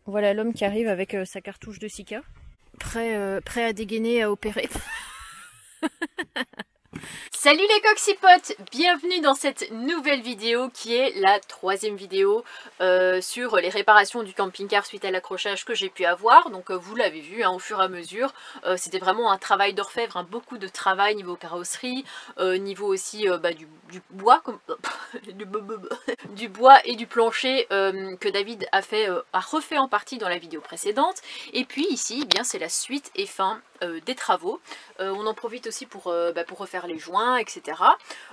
Voilà l'homme qui arrive avec sa cartouche de Sika, prêt à dégainer, à opérer. Salut les coccypotes, bienvenue dans cette nouvelle vidéo qui est la troisième vidéo sur les réparations du camping-car suite à l'accrochage que j'ai pu avoir. Donc vous l'avez vu au fur et à mesure, c'était vraiment un travail d'orfèvre, beaucoup de travail niveau carrosserie, niveau aussi du bois, du bois et du plancher que David a refait en partie dans la vidéo précédente. Et puis ici, eh bien c'est la suite et fin des travaux. On en profite aussi pour refaire les joints, etc.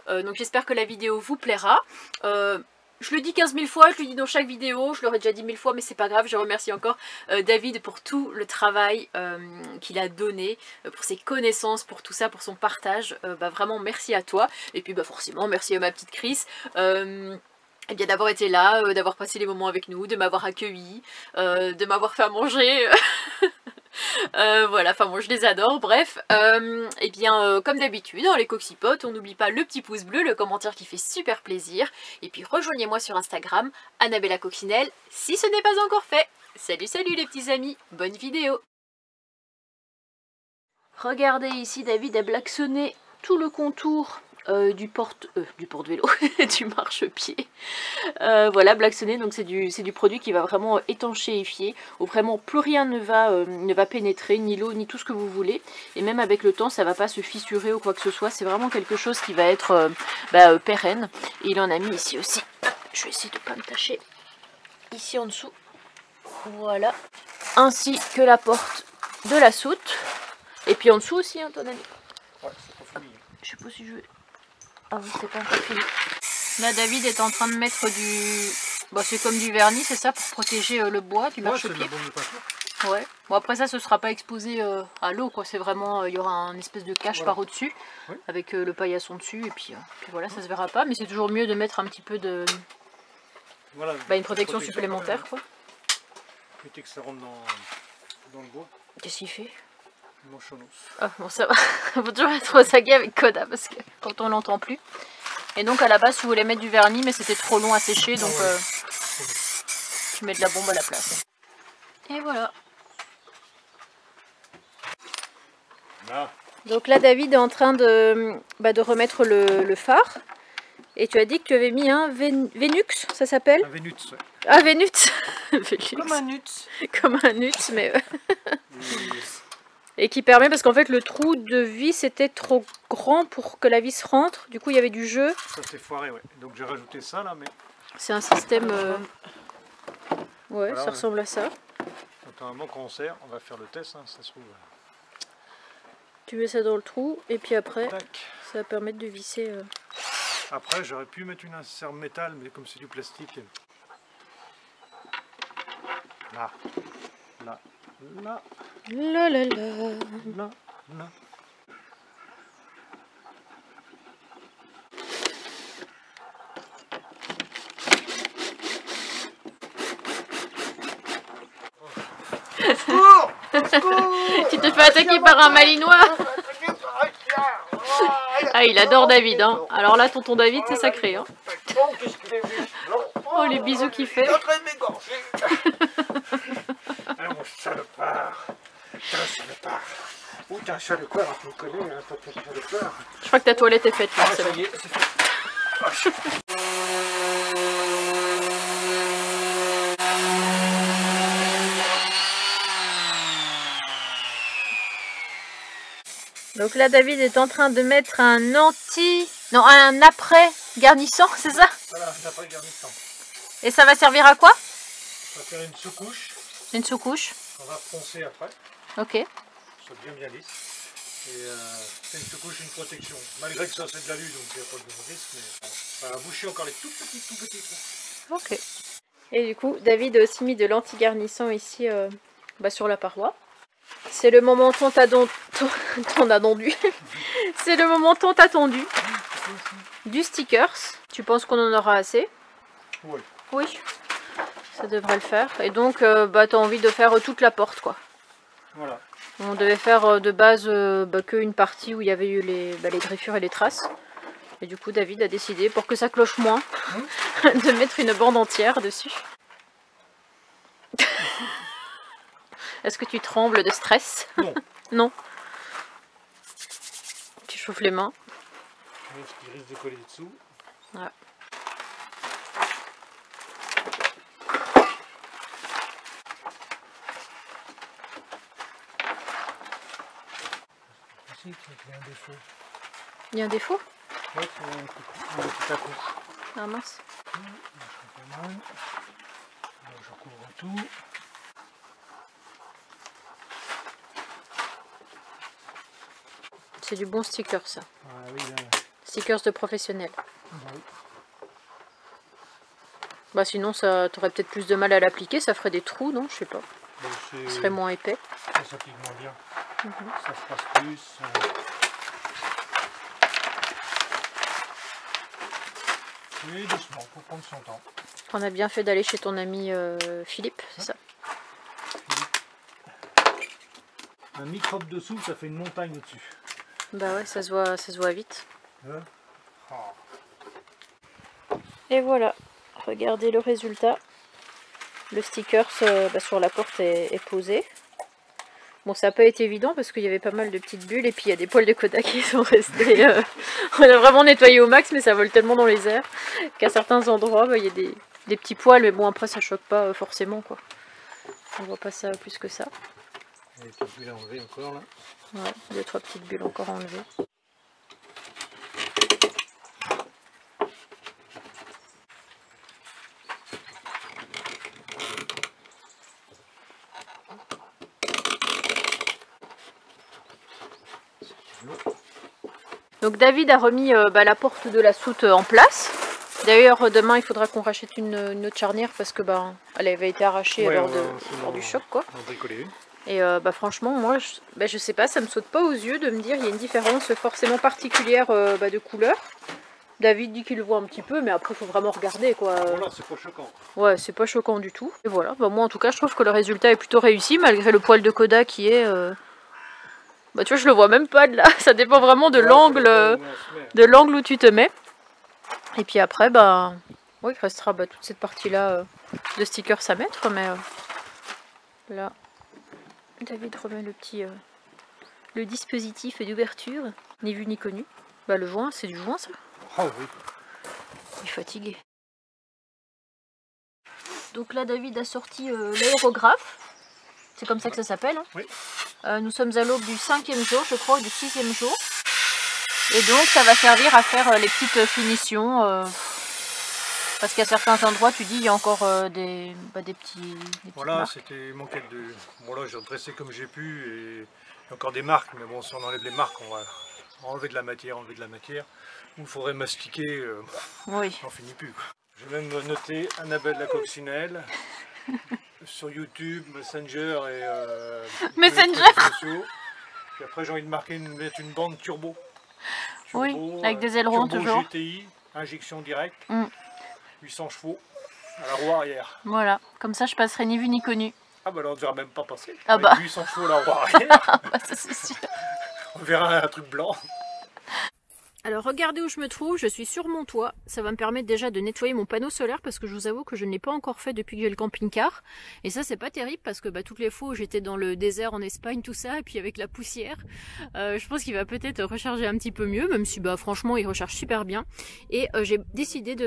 Donc j'espère que la vidéo vous plaira. Je le dis 15 000 fois, je le dis dans chaque vidéo, je l'aurais déjà dit 1000 fois, mais c'est pas grave. Je remercie encore David pour tout le travail qu'il a donné, pour ses connaissances, pour tout ça, pour son partage. Vraiment merci à toi. Et puis forcément merci à ma petite Chris. Eh bien d'avoir été là, d'avoir passé les moments avec nous, de m'avoir accueilli, de m'avoir fait à manger. Voilà, enfin bon, je les adore. Bref, et bien comme d'habitude, dans les coccypotes, on n'oublie pas le petit pouce bleu, le commentaire qui fait super plaisir. Et puis rejoignez-moi sur Instagram, Annabella Coccinelle, si ce n'est pas encore fait. Salut, salut les petits amis, bonne vidéo. Regardez ici, David a blacksonné tout le contour du porte-vélo, du marchepied. Voilà, blacksonné, donc c'est du produit qui va vraiment étanchéifier, où vraiment plus rien ne va pénétrer, ni l'eau, ni tout ce que vous voulez. Et même avec le temps, ça va pas se fissurer ou quoi que ce soit. C'est vraiment quelque chose qui va être pérenne. Et il en a mis ici aussi. Je vais essayer de pas me tâcher. Ici en dessous. Voilà. Ainsi que la porte de la soute. Et puis en dessous aussi, ton ami. Ouais, c'est pas fini. Je sais pas si je vais... Ah oui, c'est pas encore fini. Là, David est en train de mettre du... c'est comme du vernis, c'est ça, pour protéger le bois du marchepied. C'est de la bombe de peinture. Ouais. Bon, après ça, ce sera pas exposé à l'eau, quoi. C'est vraiment... Il y aura un espèce de cache par au-dessus, oui, avec le paillasson dessus, et puis voilà, ça se verra pas. Mais c'est toujours mieux de mettre un petit peu de... Voilà, une protection supplémentaire, quoi. Éviter que ça rentre dans le bois. Qu'est-ce qu'il fait? Ah, bon, ça va. Faut toujours être au saguet avec Koda, parce que quand on l'entend plus. Et donc à la base je voulais mettre du vernis, mais c'était trop long à sécher, donc je mets de la bombe à la place. Et voilà. Là. Donc là David est en train de remettre le phare. Et tu as dit que tu avais mis un Vénux, ça s'appelle? Un Vénux, ouais. Ah, Vénux. Comme un nut. Comme un nut, mais... Et qui permet, parce qu'en fait le trou de vis était trop grand pour que la vis rentre, du coup il y avait du jeu. Ça s'est foiré, ouais. Donc j'ai rajouté ça là, mais... C'est un système... Ouais, voilà, ça ressemble à ça. Donc normalement quand on serre, on va faire le test, hein, ça se trouve... Tu mets ça dans le trou, et puis après, tac, ça va permettre de visser... Après j'aurais pu mettre une insert métal, mais comme c'est du plastique... Là, là, là... La la la. Là, là. Tu te fais attaquer par un malinois. Ah, il adore David, hein. Alors là, tonton David, c'est sacré, hein. Oh, les bisous qu'il fait. Ah, mon salopard. T'es un salopard. Ou t'es un salopard, tu me connais, hein, t'es un salopard. Je crois que ta toilette est faite, là. Ah, ça y est, c'est fait. Donc là, David est en train de mettre un un après garnissant, c'est ça? Voilà, un après garnissant. Et ça va servir à quoi? On va faire une sous-couche. Une sous-couche. On va poncer après. Ok. Ça devient bien lisse. Et c'est une sous-couche, une protection. Malgré que ça c'est de l'alu, donc il n'y a pas de risque, mais ça va boucher encore les tout petits. Ok. Et du coup, David a aussi mis de l'anti-garnissant ici sur la paroi. C'est le moment tant attendu. C'est le moment tant attendu du stickers. Tu penses qu'on en aura assez? Oui. Oui. Ça devrait le faire. Et donc, tu as envie de faire toute la porte, quoi. Voilà. On devait faire de base qu'une partie où il y avait eu les griffures et les traces. Et du coup, David a décidé, pour que ça cloche moins, de mettre une bande entière dessus. Est-ce que tu trembles de stress? Non. Non. Tu chauffes les mains. Ce qui risque de coller dessous. Ouais. Ici, il y a un défaut. Il y a un défaut? Ouais, c'est un petit à-couche. Ah mince. Je fais pas mal. Là, je couvre tout. C'est du bon sticker ça. Ah oui, là. Stickers de professionnels. Oui. Bah sinon ça t'aurais peut-être plus de mal à l'appliquer, ça ferait des trous, non? Je sais pas. Ce Ce serait moins épais. Ça s'applique moins bien. Ça se passe plus. Oui, doucement, faut prendre son temps. On a bien fait d'aller chez ton ami Philippe, c'est ça? Un microbe dessous, ça fait une montagne au-dessus. Bah ouais, ça se voit vite. Hein? Oh. Et voilà, regardez le résultat. Le sticker sur la porte est posé. Bon, ça n'a pas été évident parce qu'il y avait pas mal de petites bulles et puis il y a des poils de Kodak qui sont restés. On a vraiment nettoyé au max, mais ça vole tellement dans les airs qu'à certains endroits, bah, il y a des petits poils, mais bon, après ça choque pas forcément, quoi. On voit pas ça plus que ça. Il y a des petites bulles à enlever encore là. Ouais, 2-3 petites bulles encore enlevées. Donc David a remis la porte de la soute en place. D'ailleurs demain il faudra qu'on rachète une autre charnière parce que elle avait été arrachée lors du choc, quoi. On va bricoler une. Et franchement moi je sais pas, ça me saute pas aux yeux de me dire il y a une différence forcément particulière de couleur. David dit qu'il le voit un petit peu, mais après il faut vraiment regarder, quoi. Voilà, c'est pas choquant. Ouais, c'est pas choquant du tout. Et voilà, moi en tout cas je trouve que le résultat est plutôt réussi malgré le poil de Kodak qui est... Bah tu vois, je le vois même pas de là, ça dépend vraiment de l'angle où tu te mets. Et puis après, il restera toute cette partie-là de stickers à mettre, mais là, David remet le dispositif d'ouverture, ni vu ni connu. Le joint, c'est du joint ça? Ah oui. Il est fatigué. Donc là, David a sorti l'aérographe. C'est comme ça que ça s'appelle. Hein. Oui. Nous sommes à l'aube du 5e jour, je crois, ou du 6e jour. Et donc ça va servir à faire les petites finitions. Parce qu'à certains endroits, tu dis, il y a encore des petits... Voilà, c'était manqué de... Bon là, j'ai redressé comme j'ai pu et il y a encore des marques. Mais bon, si on enlève les marques, on va enlever de la matière, Ou il faudrait mastiquer, oui. on finit plus, quoi. J'ai même noté Annabelle la coccinelle. Sur YouTube, Messenger et Messenger. Sociaux. Puis après j'ai envie de mettre une bande turbo. Oui, avec des ailerons turbo toujours. GTI, injection directe, 800 chevaux à la roue arrière. Voilà, comme ça je passerai ni vu ni connu. Ah bah là on ne verra même pas passer. Ah avec 800 chevaux à la roue arrière. Ça c'est sûr. On verra un truc blanc. Alors regardez où je me trouve, je suis sur mon toit, ça va me permettre déjà de nettoyer mon panneau solaire parce que je vous avoue que je ne l'ai pas encore fait depuis que j'ai le camping-car. Et ça c'est pas terrible parce que toutes les fois où j'étais dans le désert en Espagne, tout ça, et puis avec la poussière, je pense qu'il va peut-être recharger un petit peu mieux, même si franchement il recharge super bien. Et j'ai décidé de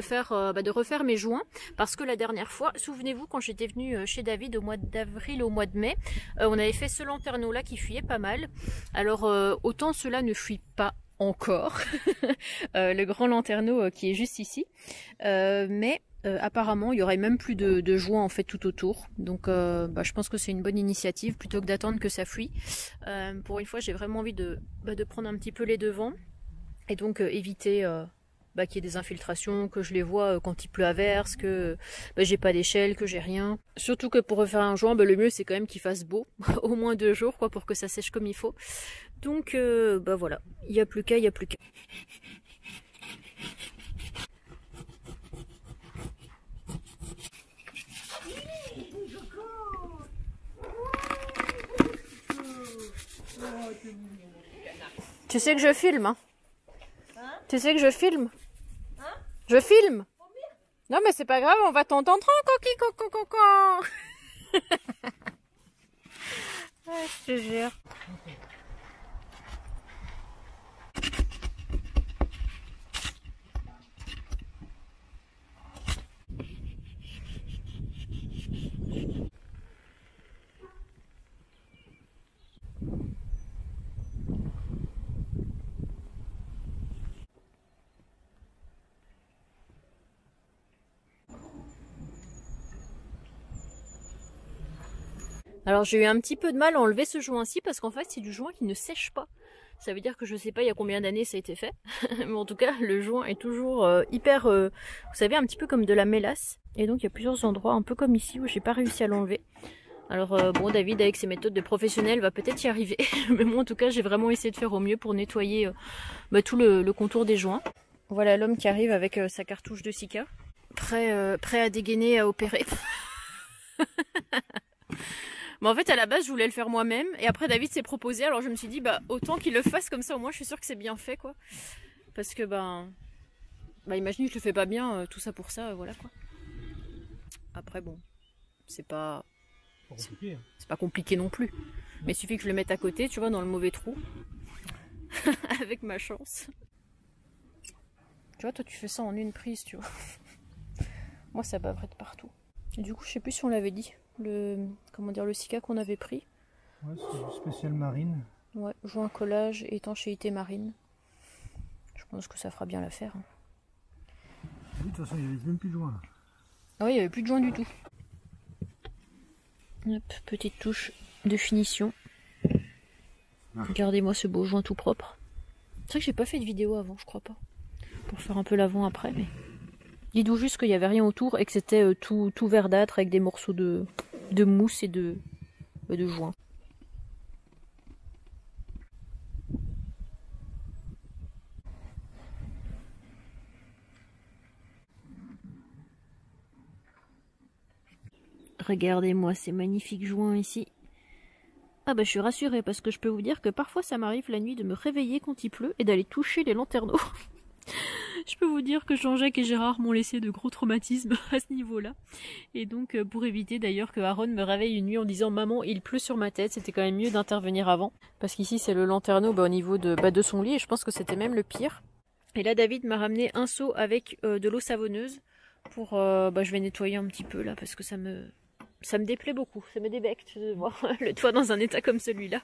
refaire mes joints parce que la dernière fois, souvenez-vous quand j'étais venue chez David au mois d'avril, au mois de mai, on avait fait ce lanterneau là qui fuyait pas mal. Alors autant cela ne fuit pas encore le grand lanterneau qui est juste ici, mais apparemment il y aurait même plus de joints en fait tout autour, donc je pense que c'est une bonne initiative plutôt que d'attendre que ça fuit. Pour une fois j'ai vraiment envie de prendre un petit peu les devants et donc éviter qu'il y ait des infiltrations, que je les vois quand il pleut à verse, que j'ai pas d'échelle, que j'ai rien. Surtout que pour refaire un joint, le mieux c'est quand même qu'il fasse beau, au moins 2 jours quoi, pour que ça sèche comme il faut. Donc voilà, il n'y a plus qu'à, Tu sais que je filme, hein? Tu sais que je filme? Je filme. Non mais c'est pas grave, on va t'entendre, coquille, coco. je te jure. Alors j'ai eu un petit peu de mal à enlever ce joint-ci parce qu'en fait c'est du joint qui ne sèche pas. Ça veut dire que je sais pas il y a combien d'années ça a été fait. Mais en tout cas le joint est toujours hyper, vous savez, un petit peu comme de la mélasse. Et donc il y a plusieurs endroits un peu comme ici où j'ai pas réussi à l'enlever. Alors bon, David avec ses méthodes de professionnel va peut-être y arriver. Mais moi en tout cas j'ai vraiment essayé de faire au mieux pour nettoyer tout le contour des joints. Voilà l'homme qui arrive avec sa cartouche de Sika. Prêt à dégainer, à opérer. Mais en fait à la base je voulais le faire moi-même et après David s'est proposé, alors je me suis dit bah autant qu'il le fasse comme ça, au moins je suis sûre que c'est bien fait quoi. Parce que bah imagine je le fais pas bien, tout ça pour ça, voilà quoi. Après bon, c'est pas compliqué non plus. Mais il suffit que je le mette à côté, tu vois, dans le mauvais trou. Avec ma chance. Tu vois, toi tu fais ça en une prise, tu vois. Moi ça bavrait de partout. Et du coup je sais plus si on l'avait dit. Le Sika qu'on avait pris. Ouais, c'est spécial marine. Ouais, joint collage, étanchéité marine. Je pense que ça fera bien l'affaire. Hein. Oui, de toute façon, il n'y avait même plus de joint. Ah oui, il n'y avait plus de joint du tout. Hop, petite touche de finition. Ah. Regardez-moi ce beau joint tout propre. C'est vrai que j'ai pas fait de vidéo avant, je crois pas. Pour faire un peu l'avant après, mais... Dis-nous juste qu'il n'y avait rien autour et que c'était tout verdâtre avec des morceaux de mousse et de joint. Regardez-moi ces magnifiques joints ici. Ah bah je suis rassurée parce que je peux vous dire que parfois ça m'arrive la nuit de me réveiller quand il pleut et d'aller toucher les lanterneaux. Je peux vous dire que Jean-Jacques et Gérard m'ont laissé de gros traumatismes à ce niveau-là. Et donc pour éviter d'ailleurs que Aaron me réveille une nuit en disant « Maman, il pleut sur ma tête », c'était quand même mieux d'intervenir avant. Parce qu'ici c'est le lanterneau au niveau de son lit et je pense que c'était même le pire. Et là David m'a ramené un seau avec de l'eau savonneuse pour... je vais nettoyer un petit peu là parce que ça me déplaît beaucoup, ça me débecte de voir le toit dans un état comme celui-là.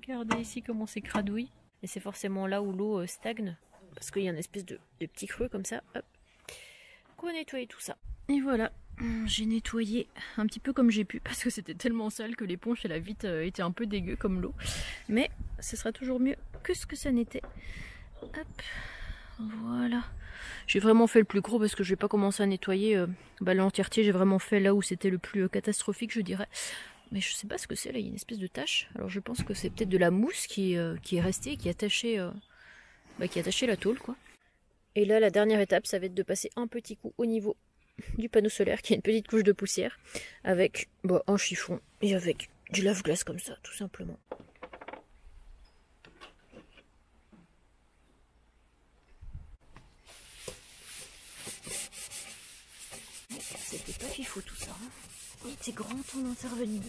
Regardez ici comment c'est cradouille. Et c'est forcément là où l'eau stagne. Parce qu'il y a une espèce de petit creux comme ça. Hop. Donc on va nettoyer tout ça. Et voilà, j'ai nettoyé un petit peu comme j'ai pu. Parce que c'était tellement sale que l'éponge et la vitre étaient un peu dégueu comme l'eau. Mais ce sera toujours mieux que ce que ça n'était. Hop. Voilà. J'ai vraiment fait le plus gros parce que je vais pas commencer à nettoyer l'entièreté. J'ai vraiment fait là où c'était le plus catastrophique, je dirais. Mais je sais pas ce que c'est là, il y a une espèce de tache. Alors je pense que c'est peut-être de la mousse qui est restée, qui a attaché la tôle quoi. Et là la dernière étape ça va être de passer un petit coup au niveau du panneau solaire qui a une petite couche de poussière avec un chiffon et avec du lave-glace comme ça tout simplement. C'était pas fifou tout ça, hein. Il était grand temps d'intervenir.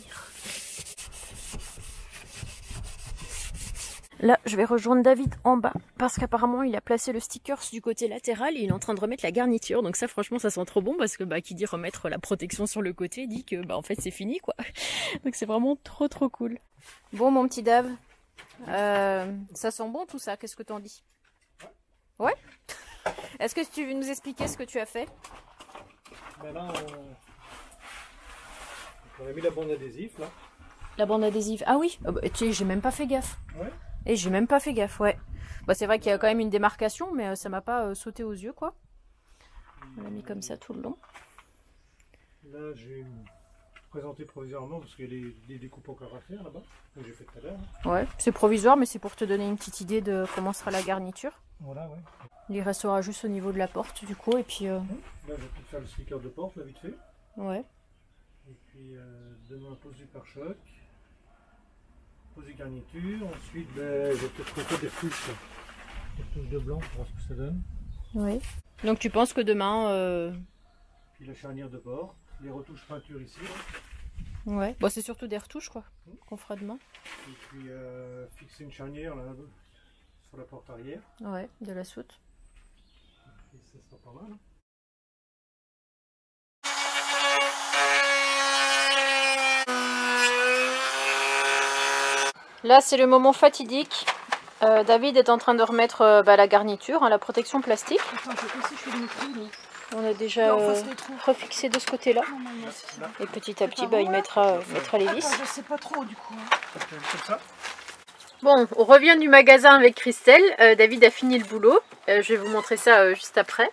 Là, je vais rejoindre David en bas parce qu'apparemment il a placé le sticker du côté latéral et il est en train de remettre la garniture. Donc ça, franchement, ça sent trop bon parce que qui dit remettre la protection sur le côté dit que en fait c'est fini quoi. Donc c'est vraiment trop cool. Bon mon petit Dave, ça sent bon tout ça. Qu'est-ce que t'en dis? Ouais. Est-ce que tu veux nous expliquer ce que tu as fait? Ben là, on a mis la bande adhésive là. La bande adhésive. Ah oui. Tu sais, j'ai même pas fait gaffe. Ouais. Et j'ai même pas fait gaffe, ouais. C'est vrai qu'il y a quand même une démarcation, mais ça m'a pas sauté aux yeux, quoi. On l'a mis comme ça tout le long. Là, j'ai présenté provisoirement parce qu'il y a des découpes encore à faire là-bas, que j'ai fait tout à l'heure. Ouais, c'est provisoire, mais c'est pour te donner une petite idée de comment sera la garniture. Voilà, ouais. Il restera juste au niveau de la porte, du coup, et puis... Là, je vais peut-être faire le sticker de porte, là, vite fait. Ouais. Et puis, demain, pose du pare-choc. Pose des garnitures, ensuite je vais peut-être refaire des touches de blanc pour voir ce que ça donne. Oui. Donc tu penses que demain... Puis la charnière de bord, les retouches peinture ici. Là. Ouais, bon, c'est surtout des retouches quoi, qu'on fera demain. Et puis fixer une charnière là, sur la porte arrière. Ouais, de la soute. Et ça sera pas mal. Là, c'est le moment fatidique. David est en train de remettre la garniture, hein, la protection plastique. Attends, je fais le trou, On a déjà refixé de ce côté-là. Et petit à petit, il mettra les vis. Attends, je sais pas trop du coup. Comme ça. Bon, on revient du magasin avec Christelle. David a fini le boulot. Je vais vous montrer ça juste après.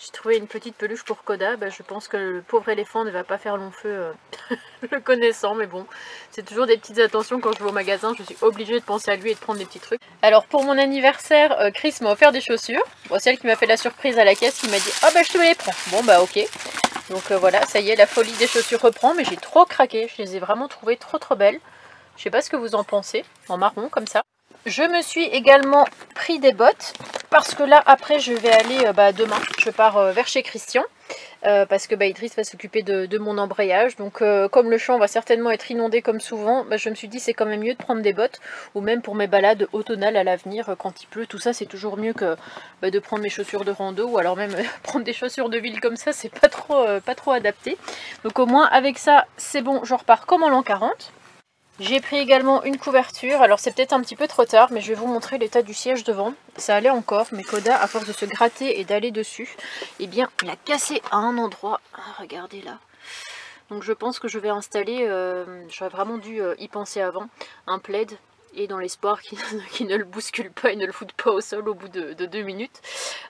J'ai trouvé une petite peluche pour Koda. Je pense que le pauvre éléphant ne va pas faire long feu, le connaissant. Mais bon, c'est toujours des petites attentions quand je vais au magasin. Je suis obligée de penser à lui et de prendre des petits trucs. Alors pour mon anniversaire, Chris m'a offert des chaussures. Bon, celle qui m'a fait la surprise à la caisse, il m'a dit « Ah je te les prends ». Bon ok. Donc voilà, ça y est, la folie des chaussures reprend. Mais j'ai trop craqué. Je les ai vraiment trouvées trop belles. Je sais pas ce que vous en pensez, en marron comme ça. Je me suis également pris des bottes parce que là après je vais aller demain, je pars vers chez Christian parce que Idriss va s'occuper de mon embrayage. Donc comme le champ va certainement être inondé comme souvent, je me suis dit c'est quand même mieux de prendre des bottes ou même pour mes balades automnales à l'avenir quand il pleut. Tout ça c'est toujours mieux que de prendre mes chaussures de rando ou alors même prendre des chaussures de ville comme ça, c'est pas trop adapté. Donc au moins avec ça c'est bon, je repars comme en l'an 40. J'ai pris également une couverture, alors c'est peut-être un petit peu trop tard, mais je vais vous montrer l'état du siège devant. Ça allait encore, mais Koda, à force de se gratter et d'aller dessus, eh bien, il a cassé à un endroit. Ah, regardez là. Donc je pense que je vais installer, j'aurais vraiment dû y penser avant, un plaid, et dans l'espoir qu'il ne le bouscule pas et ne le foute pas au sol au bout de 2 minutes.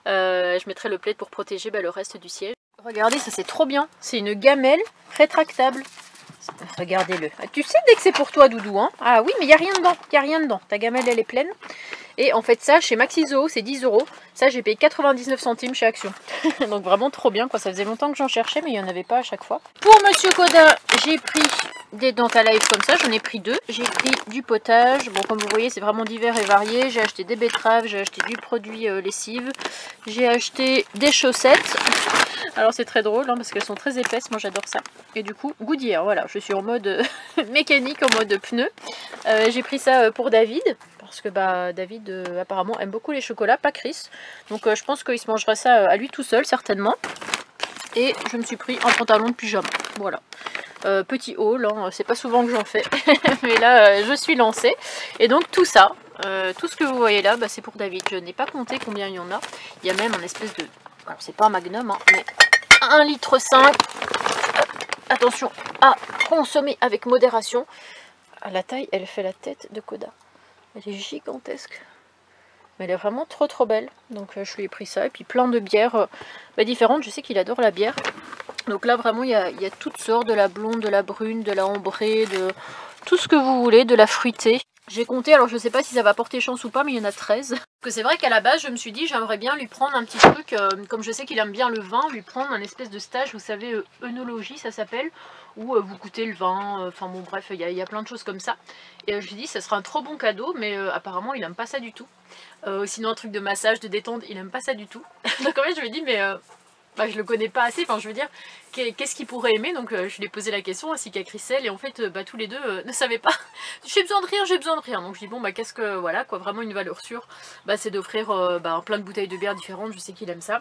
Je mettrai le plaid pour protéger le reste du siège. Regardez, ça c'est trop bien, c'est une gamelle rétractable. Regardez-le. Tu sais dès que c'est pour toi, Doudou, hein? Ah oui, mais il n'y a rien dedans. Il n'y a rien dedans. Ta gamelle, elle est pleine. Et en fait, ça, chez Maxizo, c'est 10 €. Ça, j'ai payé 99 centimes chez Action. Donc vraiment trop bien, quoi. Ça faisait longtemps que j'en cherchais, mais il n'y en avait pas à chaque fois. Pour Monsieur Koda, j'ai pris des dents à live comme ça. J'en ai pris 2. J'ai pris du potage. Bon, comme vous voyez, c'est vraiment divers et varié. J'ai acheté des betteraves. J'ai acheté du produit lessive. J'ai acheté des chaussettes. Alors c'est très drôle, hein, parce qu'elles sont très épaisses. Moi, j'adore ça. Et du coup, Goodyear, voilà. Je suis en mode mécanique, en mode pneu. J'ai pris ça pour David. Parce que David apparemment aime beaucoup les chocolats, pas Chris. Donc je pense qu'il se mangera ça à lui tout seul, certainement. Et je me suis pris un pantalon de pyjama. Voilà. Petit haul, hein, c'est pas souvent que j'en fais. Mais là, je suis lancée. Et donc tout ça, tout ce que vous voyez là, c'est pour David. Je n'ai pas compté combien il y en a. Il y a même un espèce de... Alors c'est pas un magnum, hein, mais 1,5 litre. Attention à consommer avec modération. À la taille, elle fait la tête de Koda. Elle est gigantesque. Mais elle est vraiment trop belle. Donc je lui ai pris ça. Et puis plein de bières différentes. Je sais qu'il adore la bière. Donc là vraiment il y a toutes sortes. De la blonde, de la brune, de la ambrée, de tout ce que vous voulez. De la fruitée. J'ai compté, alors je sais pas si ça va porter chance ou pas, mais il y en a 13. Parce que c'est vrai qu'à la base je me suis dit j'aimerais bien lui prendre un petit truc. Comme je sais qu'il aime bien le vin, lui prendre un espèce de stage, vous savez, œnologie ça s'appelle. Où vous goûtez le vin, enfin bon bref, il y a plein de choses comme ça. Et je lui ai dit ça sera un trop bon cadeau, mais apparemment il aime pas ça du tout. Sinon un truc de massage, de détente, il aime pas ça du tout. Donc en fait je lui ai dit mais je le connais pas assez, enfin je veux dire, qu'est-ce qu'il pourrait aimer. Donc je lui ai posé la question ainsi qu'à Christelle, et en fait tous les deux ne savaient pas. J'ai besoin de rien, j'ai besoin de rien. Donc je dis bon qu'est-ce que, voilà quoi, vraiment une valeur sûre, c'est d'offrir plein de bouteilles de bière différentes, je sais qu'il aime ça.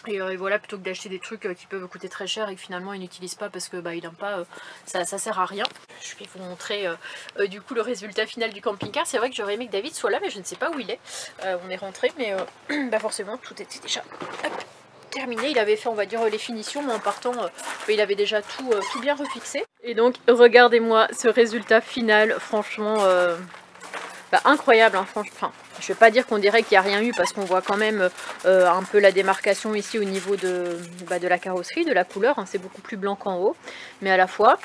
Et voilà, plutôt que d'acheter des trucs qui peuvent coûter très cher et que finalement il n'utilise pas parce que il n'aime pas, ça sert à rien. Je vais vous montrer du coup le résultat final du camping-car. C'est vrai que j'aurais aimé que David soit là, mais je ne sais pas où il est. On est rentré, mais forcément tout était déjà terminé. Il avait fait, on va dire, les finitions, mais en partant il avait déjà tout bien refixé. Et donc regardez-moi ce résultat final, franchement incroyable, hein, franchement. Enfin, je vais pas dire qu'on dirait qu'il n'y a rien eu parce qu'on voit quand même un peu la démarcation ici au niveau de la carrosserie, de la couleur, hein, c'est beaucoup plus blanc qu'en haut, mais à la fois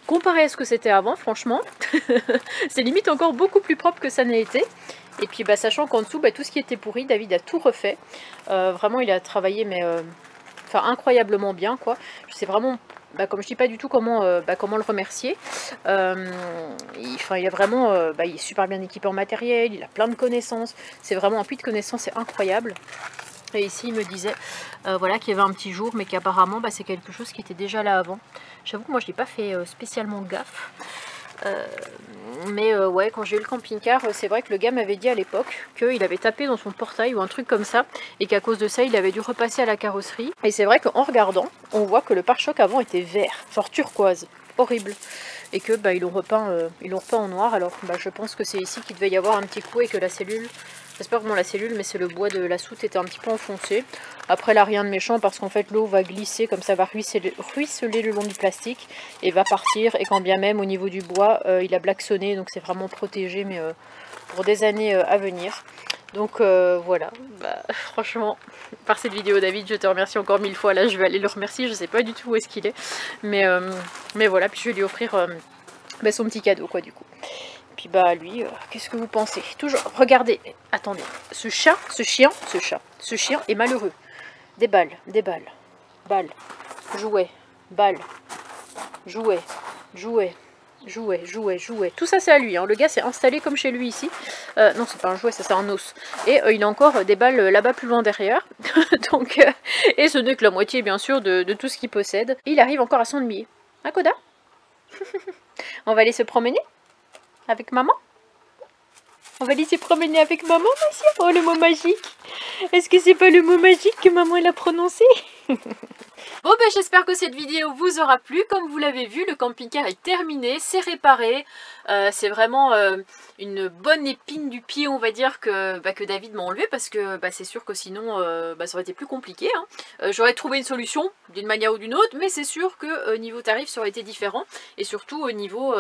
comparé à ce que c'était avant, franchement c'est limite encore beaucoup plus propre que ça n'a été. Et puis sachant qu'en dessous tout ce qui était pourri, David a tout refait, vraiment il a travaillé mais incroyablement bien quoi. Je sais vraiment comme je dis pas du tout comment le remercier. Il a vraiment il est super bien équipé en matériel, il a plein de connaissances, c'est vraiment un puits de connaissances, c'est incroyable. Et ici il me disait voilà, qu'il y avait un petit jour, mais qu'apparemment bah, c'est quelque chose qui était déjà là avant. J'avoue que moi je n'ai pas fait spécialement gaffe. Mais ouais, quand j'ai eu le camping-car, c'est vrai que le gars m'avait dit à l'époque qu'il avait tapé dans son portail ou un truc comme ça, et qu'à cause de ça il avait dû repasser à la carrosserie. Et c'est vrai qu'en regardant, on voit que le pare-choc avant était vert, genre turquoise, horrible, et que bah, ils l'ont repeint en noir. Alors bah, je pense que c'est ici qu'il devait y avoir un petit coup et que la cellule, j'espère vraiment la cellule, mais c'est le bois de la soute était un petit peu enfoncé. Après là rien de méchant, parce qu'en fait l'eau va glisser, comme ça va ruisseler le long du plastique et va partir. Et quand bien même au niveau du bois il a blacksonné, donc c'est vraiment protégé, mais pour des années à venir. Donc voilà, bah, franchement, par cette vidéo David, je te remercie encore 1000 fois. Là je vais aller le remercier, je sais pas du tout où est-ce qu'il est, mais voilà, puis je vais lui offrir bah, son petit cadeau quoi du coup. Puis bah lui, qu'est-ce que vous pensez? Toujours, regardez, attendez, ce chien est malheureux. Des balles, balles, jouets, balles, jouets, jouets. Tout ça c'est à lui, hein. Le gars s'est installé comme chez lui ici. Non, c'est pas un jouet, ça c'est un os. Et il a encore des balles là-bas plus loin derrière. Donc, et ce n'est que la moitié bien sûr de tout ce qu'il possède. Et il arrive encore à s'ennuyer. Hein, Koda? On va aller se promener avec maman? On va aller se promener avec maman, monsieur? Oh, le mot magique! Est-ce que c'est pas le mot magique que maman elle a prononcé? Bon ben j'espère que cette vidéo vous aura plu. Comme vous l'avez vu, le camping-car est terminé, c'est réparé. C'est vraiment une bonne épine du pied, on va dire, que David m'a enlevé, parce que c'est sûr que sinon ça aurait été plus compliqué, hein. J'aurais trouvé une solution d'une manière ou d'une autre, mais c'est sûr que niveau tarif ça aurait été différent, et surtout au niveau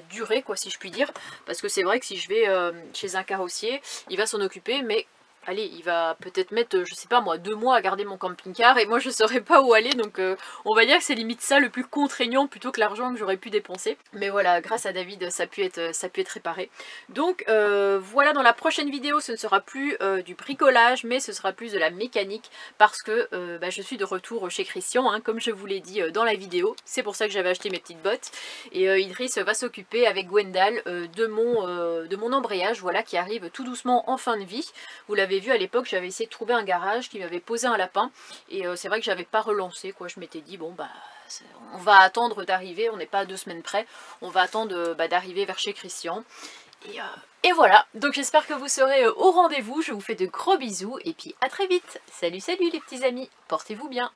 durée quoi, si je puis dire, parce que c'est vrai que si je vais chez un carrossier, il va s'en occuper, mais allez, il va peut-être mettre, je sais pas moi, 2 mois à garder mon camping-car, et moi je saurais pas où aller, donc on va dire que c'est limite ça le plus contraignant plutôt que l'argent que j'aurais pu dépenser. Mais voilà, grâce à David, ça a pu être réparé. Donc voilà, dans la prochaine vidéo, ce ne sera plus du bricolage, mais ce sera plus de la mécanique, parce que je suis de retour chez Christian, hein, comme je vous l'ai dit dans la vidéo. C'est pour ça que j'avais acheté mes petites bottes, et Idriss va s'occuper avec Gwendal de mon embrayage, voilà, qui arrive tout doucement en fin de vie. Vous l'avez vu à l'époque, j'avais essayé de trouver un garage qui m'avait posé un lapin, et c'est vrai que j'avais pas relancé quoi. Je m'étais dit bon bah on va attendre d'arriver, on n'est pas à 2 semaines près, on va attendre d'arriver vers chez Christian, et voilà. Donc j'espère que vous serez au rendez-vous, je vous fais de gros bisous et puis à très vite. Salut les petits amis, portez-vous bien.